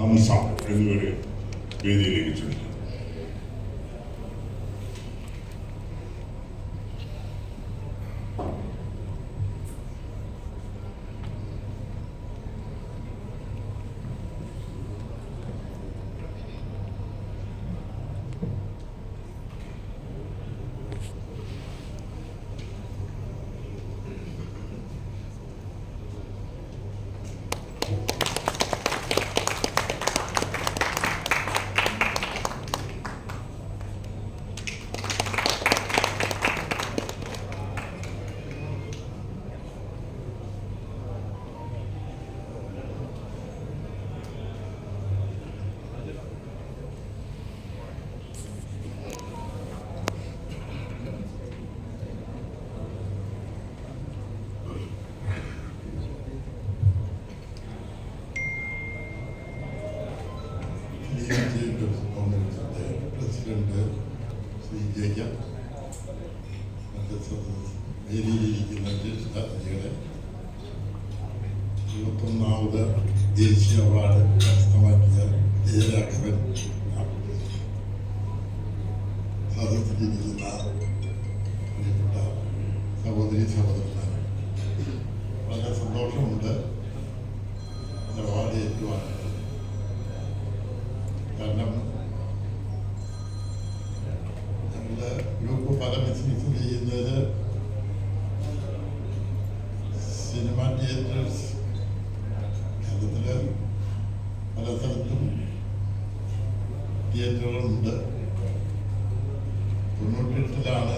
ഹംസ എന്നിവരെ വേദിയിലേക്ക് ക്ഷണിക്കുന്നു. പ്രസിഡന്റ് ശ്രീ ജയ്യം, വേദിയിലിരിക്കുന്ന ജ്യേഷ്ഠാതിഥികളെ, 21ാമത് ദേശീയ അവാർഡ് കരസ്ഥമാക്കിയ ജയരാഘവൻ, സദസ്സിലിരിക്കുന്ന പ്രിയപ്പെട്ട സഹോദരി സഹോദരന്മാർ, വളരെ സന്തോഷമുണ്ട് അവാർഡ് ഏറ്റുവാങ്ങുന്നത്. കാരണം ഞങ്ങളുടെ ഗ്രൂപ്പ് പല ബിസിനസ്സും ചെയ്യുന്നത് സിനിമ തിയേറ്റേഴ്സ് കേരളത്തില് പല സ്ഥലത്തും തിയേറ്ററുകളുണ്ട്. 98-ലാണ്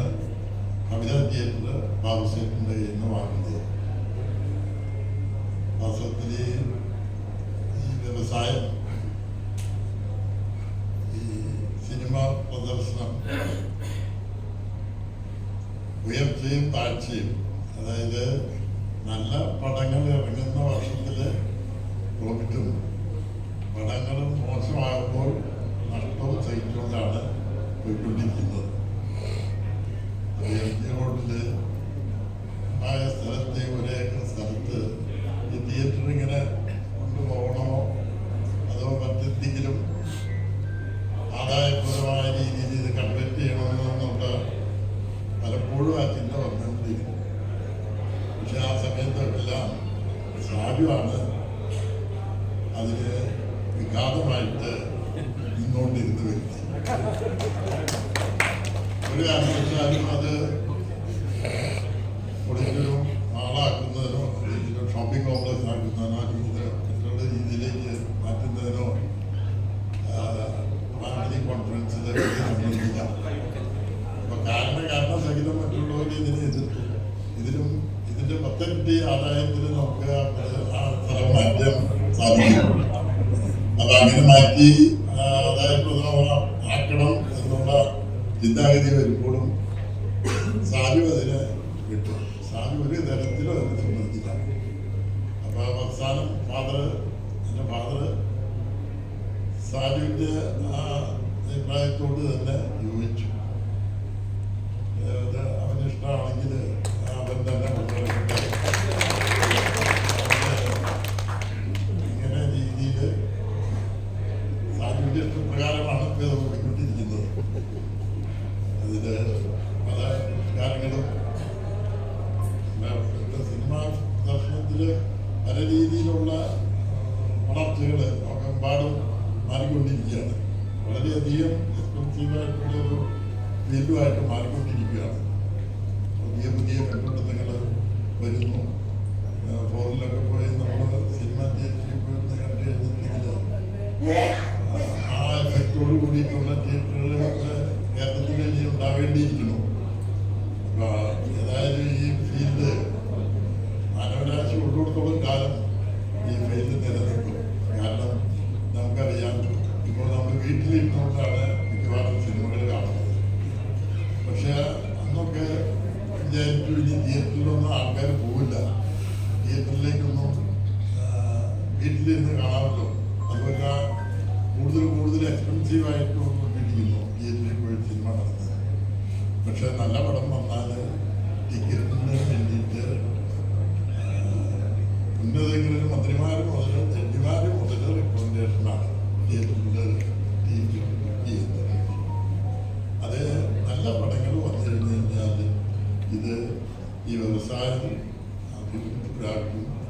കവിതാ തിയേറ്റർ ബാബുസേറ്റിൻ്റെ കയ്യിൽ നിന്ന് വാങ്ങുന്നത്. വാസ്തവത്തിൽ ഈ വ്യവസായം, സിനിമ പ്രദർശനം ഉയർച്ചയും താഴ്ചയും, അതായത് നല്ല പടങ്ങൾ ഇറങ്ങുന്ന വർഷത്തിൽ പ്രോഫിറ്റും, പടങ്ങളും മോശമാകുമ്പോൾ നഷ്ടവും സഹിച്ചുകൊണ്ടാണ് പോയിക്കൊണ്ടിരിക്കുന്നത്. റോഡിൽ ആയ സ്ഥലത്തെ ഒരേക്കർ സ്ഥലത്ത് ഈ തിയേറ്റർ ഇങ്ങനെ കൊണ്ടുപോകണമോ അതോ മറ്റെന്തെങ്കിലും ആദായപരമായ രീതിയിൽ ഇത് കൺവെർട്ട് ചെയ്യണമെന്നുള്ള പലപ്പോഴും ആ ചിന്ത വന്നുകൊണ്ടിരിക്കും. പക്ഷെ ആ സമയത്തെല്ലാം സാധ്യമാണ് അതിന് വിഘാതമായിട്ട് നിന്നുകൊണ്ടിരുന്ന വ്യക്തി. ഒരു കാരണവശാലും അത് കൂടുതലും ആളാക്കുന്നതിനോ അല്ലെങ്കിൽ ഷോപ്പിംഗ് കോംപ്ലക്സ് ആക്കുന്നതിനോ അല്ലെങ്കിൽ മറ്റുള്ള രീതിയിലേക്ക് മാറ്റുന്നതിനോ ഫാമിലി കോൺഫറൻസിൽ സംബന്ധിക്കാം. അപ്പൊ കാരണം സഹിതം മറ്റുള്ളവർ ഇതിനെ എതിർത്തു. ഇതിന്റെ 10 ഇരട്ടി ആദായത്തിന് നമുക്ക് ആ സ്ഥലം മാറ്റാൻ സാധിക്കും. അപ്പൊ അങ്ങനെ മാറ്റി ആക്കണം എന്നുള്ള ചിന്താഗതി വരുമ്പോഴും സാജു അതിനെ വിട്ടു. സാജു ഒരു തരത്തിലും അതിനെ സംബന്ധിച്ചില്ല. അപ്പൊ അവസാനം എൻ്റെ ഫാദർ സാജുവിന്റെ ആ അഭിപ്രായത്തോട് തന്നെ യോജിച്ചു. അവന് ഇഷ്ടമാണെങ്കിൽ അവൻ തന്നെ ഇങ്ങനെ രീതിയിൽ സാജുവിന്റെ ഇഷ്ടപ്രകാരമാണ് ഇത് പോയിക്കൊണ്ടിരിക്കുന്നത്. അതില് പല കാര്യങ്ങളും സിനിമാ ദർശനത്തില് പല രീതിയിലുള്ള വളർച്ചകൾ ലോകമെമ്പാടും മാറിക്കൊണ്ടിരിക്കുകയാണ്. വളരെയധികം എക്സ്പെൻസീവായിട്ടുള്ള ഒരു ഫീൽഡുമായിട്ട് മാറിക്കൊണ്ടിരിക്കുകയാണ്. പുതിയ കണ്ടുപിടുത്തങ്ങൾ വരുന്നു. ഫോറിനിലൊക്കെ പോയി നമ്മൾ സിനിമ തിയേറ്ററിൽ പോയി കണ്ടു കഴിഞ്ഞിട്ടുണ്ടെങ്കിൽ ആ എഫക്റ്റോട് കൂടിയിട്ടുള്ള തിയേറ്ററുകളൊക്കെ കേരളത്തിൽ ഇനി ഉണ്ടാവേണ്ടിയിരിക്കുന്നു. അപ്പൊ ഏതായാലും ഈ ഫീൽഡ് മാനവരാശി ഉള്ളിടത്തോളം കാലം ഈ ഫീൽഡ് നിലനിൽക്കും. കാരണം നമുക്കറിയാം, ഇപ്പോൾ നമ്മൾ വീട്ടിലിരുന്നുകൊണ്ടാണ് മിക്കവാറും സിനിമകൾ കാണുന്നത്. പക്ഷെ അന്നൊക്കെ വിചാരിച്ചു ഇനി തിയേറ്ററിലൊന്നും ആൾക്കാർ പോവില്ല, തിയേറ്ററിലേക്കൊന്നും വീട്ടിലിരുന്ന് കാണാമല്ലോ. അതുപോലെ കൂടുതൽ എക്സ്പെൻസീവായിട്ട് കൊണ്ടിരിക്കുന്നു തിയേറ്ററിൽ പോയി സിനിമ നടന്നത്. പക്ഷെ നല്ല പടം വന്നാൽ ടിക്കറ്റിന് വേണ്ടിയിട്ട് ഉന്നതങ്ങളിൽ മന്ത്രിമാർ മുതൽ ജഡ്ജിമാർ മുതൽ റെക്കമെൻഡേഷനാണ്. ഇത് ഈ വ്യവസായം അഭിവൃദ്ധിക്കാർക്കും